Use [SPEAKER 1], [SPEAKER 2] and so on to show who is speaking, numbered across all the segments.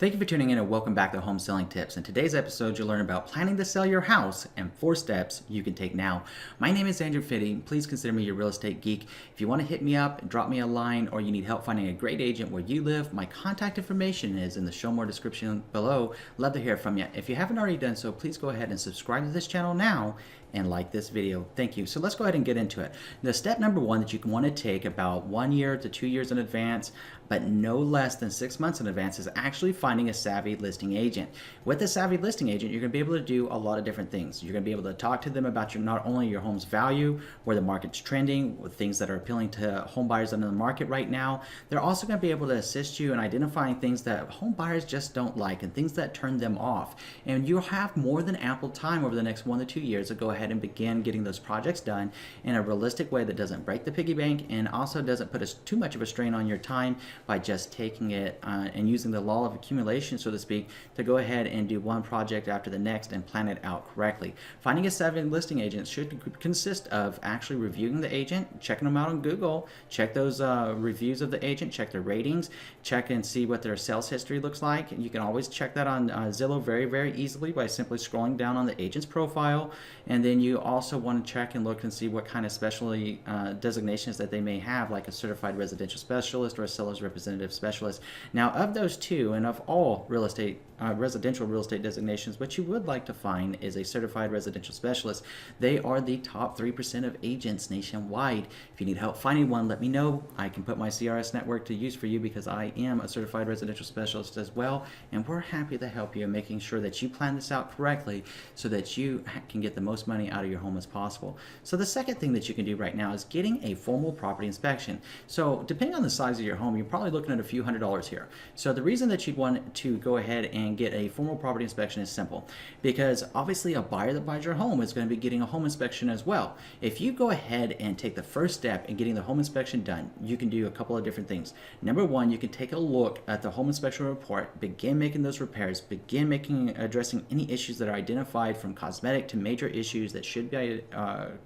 [SPEAKER 1] Thank you for tuning in and welcome back to Home Selling Tips. In today's episode, you'll learn about planning to sell your house and 4 steps you can take now. My name is Finney. Please consider me your real estate geek. If you want to hit me up, drop me a line, or you need help finding a great agent where you live, my contact information is in the show more description below. Love to hear from you. If you haven't already done so, please go ahead and subscribe to this channel now and like this video. Thank you. So let's go ahead and get into it. The step number 1 that you can want to take about 1 year to 2 years in advance, but no less than 6 months in advance, is actually finding a savvy listing agent. With a savvy listing agent, you're going to be able to do a lot of different things. You're going to be able to talk to them about not only your home's value, where the market's trending, with things that are appealing to home buyers in the market right now. They're also going to be able to assist you in identifying things that home buyers just don't like and things that turn them off. And you'll have more than ample time over the next 1 to 2 years to go ahead and begin getting those projects done in a realistic way that doesn't break the piggy bank and also doesn't put too much of a strain on your time by just taking it and using the law of accumulation, so to speak, to go ahead and do one project after the next and plan it out correctly. Finding a savvy listing agent should consist of actually reviewing the agent, checking them out on Google, check those reviews of the agent, check their ratings, check and see what their sales history looks like. You can always check that on Zillow very easily by simply scrolling down on the agent's profile. And then you also want to check and look and see what kind of specialty designations that they may have, like a certified residential specialist or a seller's representative specialist. Now, of those two, and of all residential real estate designations, what you would like to find is a certified residential specialist. They are the top 3% of agents nationwide. If you need help finding one, let me know. I can put my CRS network to use for you because I am a certified residential specialist as well, and we're happy to help you in making sure that you plan this out correctly so that you can get the most money out of your home as possible. So the second thing that you can do right now is getting a formal property inspection. So depending on the size of your home, you're probably looking at a few $100s here. So the reason that you'd want to go ahead and get a formal property inspection is simple, because obviously a buyer that buys your home is going to be getting a home inspection as well. If you go ahead and take the first step in getting the home inspection done, you can do a couple of different things. Number 1, you can take a look at the home inspection report, begin making those repairs, begin addressing any issues that are identified from cosmetic to major issues that should be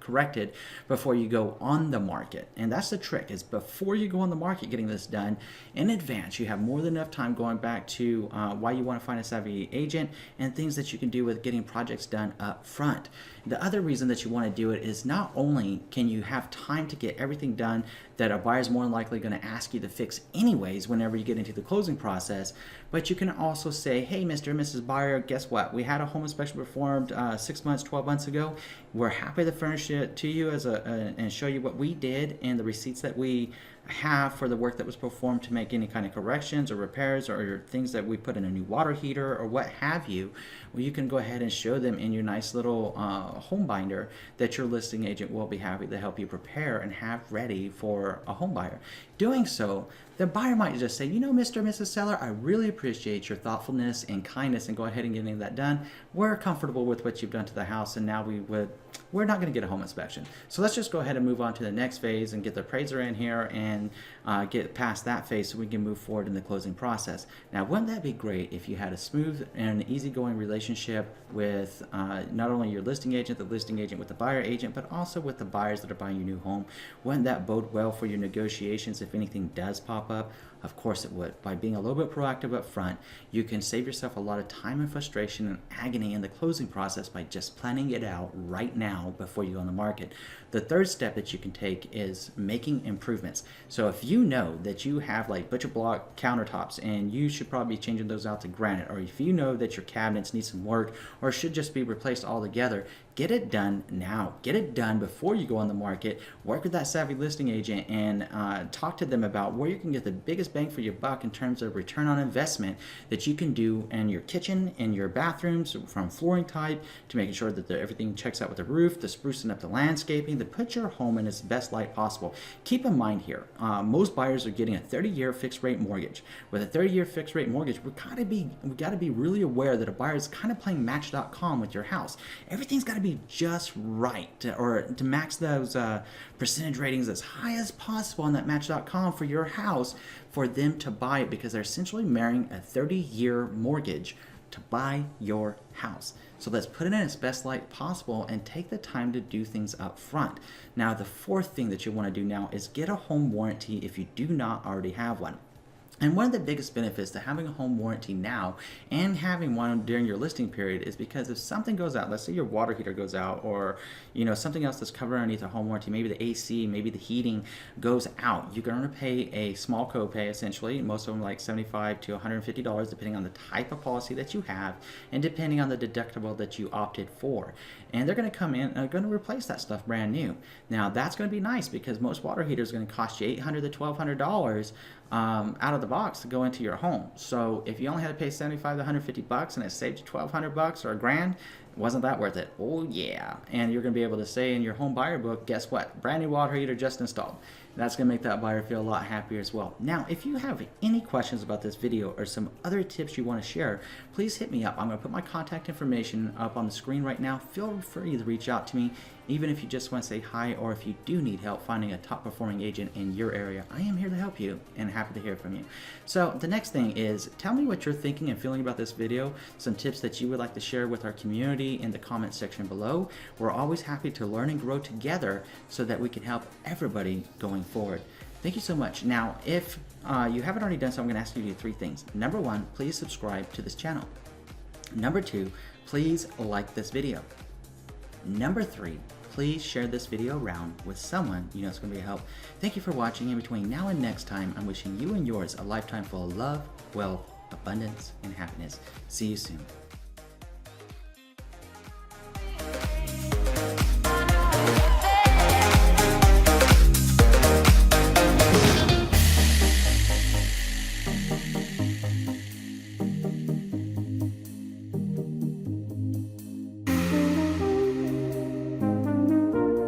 [SPEAKER 1] corrected before you go on the market. And that's the trick, is before you go on the market getting this done in advance, you have more than enough time going back to why you want to find a savvy agent and things that you can do with getting projects done up front. The other reason that you want to do it is not only can you have time to get everything done that a buyer is more than likely going to ask you to fix anyways whenever you get into the closing process, but you can also say, hey, Mr. and Mrs. Buyer, guess what? We had a home inspection performed 6 months, 12 months ago. We're happy to furnish it to you and show you what we did and the receipts that we have for the work that was performed to make any kind of corrections or repairs or things that we put in a new water heater or what have you. Well, you can go ahead and show them in your nice little home binder that your listing agent will be happy to help you prepare and have ready for a home buyer. Doing so, the buyer might just say, you know, Mr. and Mrs. Seller, I really appreciate your thoughtfulness and kindness and go ahead and getting that done. We're comfortable with what you've done to the house, and now we're not going to get a home inspection. So let's just go ahead and move on to the next phase and get the appraiser in here and get past that phase so we can move forward in the closing process. Now, wouldn't that be great if you had a smooth and easygoing relationship with not only your listing agent, the listing agent with the buyer agent, but also with the buyers that are buying your new home? Wouldn't that bode well for your negotiations if anything does pop up? Of course it would. By being a little bit proactive up front, you can save yourself a lot of time and frustration and agony in the closing process by just planning it out right now before you go on the market. The third step that you can take is making improvements. So if you know that you have like butcher block countertops and you should probably be changing those out to granite, or if you know that your cabinets need some work or should just be replaced altogether, get it done now. Get it done before you go on the market. Work with that savvy listing agent and talk to them about where you can get the biggest bang for your buck in terms of return on investment that you can do in your kitchen and your bathrooms, from flooring type to making sure that everything checks out with the roof, to sprucing up the landscaping, to put your home in its best light possible. Keep in mind here, most buyers are getting a 30-year fixed rate mortgage. With a 30-year fixed rate mortgage, we got to be really aware that a buyer is kind of playing Match.com with your house. Everything's got to be just right, or to max those percentage ratings as high as possible on that Match.com for your house for them to buy it, because they're essentially marrying a 30-year mortgage to buy your house. So let's put it in its best light possible and take the time to do things up front. Now, the fourth thing that you want to do now is get a home warranty if you do not already have one. And one of the biggest benefits to having a home warranty now and having one during your listing period is because if something goes out, let's say your water heater goes out, or something else that's covered underneath a home warranty, maybe the AC, maybe the heating goes out, you're going to pay a small copay essentially, most of them like $75 to $150 depending on the type of policy that you have and depending on the deductible that you opted for. And they're going to come in and are going to replace that stuff brand new. Now that's going to be nice because most water heaters are going to cost you $800 to $1,200 out of the box to go into your home. So if you only had to pay $75 to $150 and it saved you $1,200 or $1,000, wasn't that worth it? Oh yeah. And you're going to be able to say in your home buyer book, guess what? Brand new water heater just installed. That's going to make that buyer feel a lot happier as well. Now, if you have any questions about this video or some other tips you want to share, please hit me up. I'm going to put my contact information up on the screen right now. Feel free to reach out to me, even if you just want to say hi or if you do need help finding a top performing agent in your area. I am here to help you and happy to hear from you. So the next thing is tell me what you're thinking and feeling about this video, some tips that you would like to share with our community in the comment section below. We're always happy to learn and grow together so that we can help everybody going forward. Thank you so much. Now, if you haven't already done so, I'm going to ask you to do 3 things. Number 1, please subscribe to this channel. Number 2, please like this video. Number 3, please share this video around with someone you know it's going to be a help. Thank you for watching, and between now and next time, I'm wishing you and yours a lifetime full of love, wealth, abundance, and happiness. See you soon.